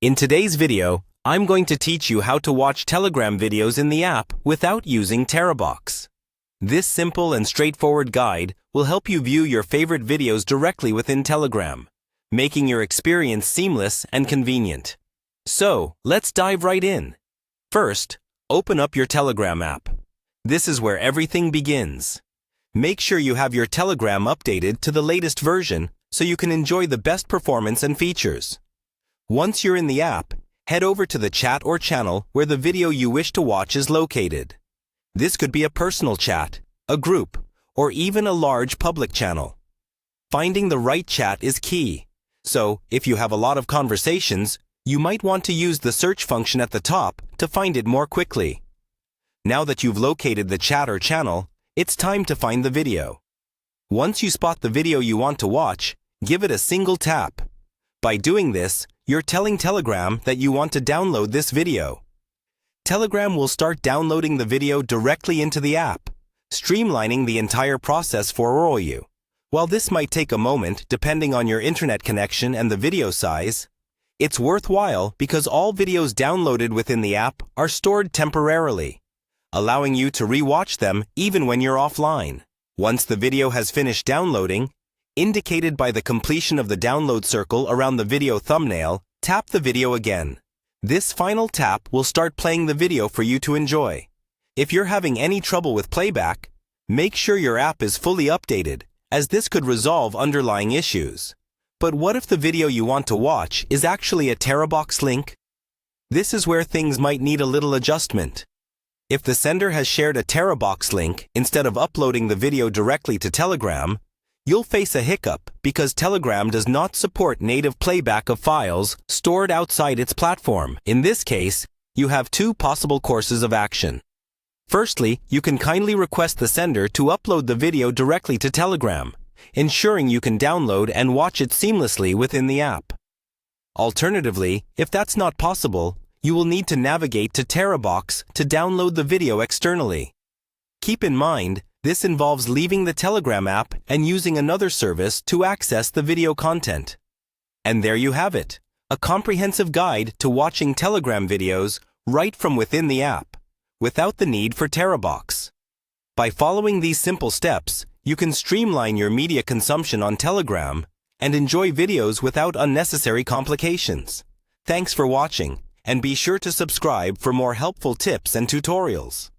In today's video, I'm going to teach you how to watch Telegram videos in the app without using Terabox. This simple and straightforward guide will help you view your favorite videos directly within Telegram, making your experience seamless and convenient. So, let's dive right in. First, open up your Telegram app. This is where everything begins. Make sure you have your Telegram updated to the latest version so you can enjoy the best performance and features. Once you're in the app, head over to the chat or channel where the video you wish to watch is located. This could be a personal chat, a group, or even a large public channel. Finding the right chat is key. So, if you have a lot of conversations, you might want to use the search function at the top to find it more quickly. Now that you've located the chat or channel, it's time to find the video. Once you spot the video you want to watch, give it a single tap. By doing this, you're telling Telegram that you want to download this video. Telegram will start downloading the video directly into the app, streamlining the entire process for you. While this might take a moment depending on your internet connection and the video size, it's worthwhile because all videos downloaded within the app are stored temporarily, allowing you to re-watch them even when you're offline. Once the video has finished downloading, indicated by the completion of the download circle around the video thumbnail, tap the video again. This final tap will start playing the video for you to enjoy. If you're having any trouble with playback, make sure your app is fully updated, as this could resolve underlying issues. But what if the video you want to watch is actually a Terabox link? This is where things might need a little adjustment. If the sender has shared a Terabox link instead of uploading the video directly to Telegram, you'll face a hiccup because Telegram does not support native playback of files stored outside its platform. In this case, you have two possible courses of action. Firstly, you can kindly request the sender to upload the video directly to Telegram, ensuring you can download and watch it seamlessly within the app. Alternatively, if that's not possible, you will need to navigate to Terabox to download the video externally. Keep in mind, this involves leaving the Telegram app and using another service to access the video content. And there you have it, a comprehensive guide to watching Telegram videos right from within the app, without the need for Terabox. By following these simple steps, you can streamline your media consumption on Telegram and enjoy videos without unnecessary complications. Thanks for watching, and be sure to subscribe for more helpful tips and tutorials.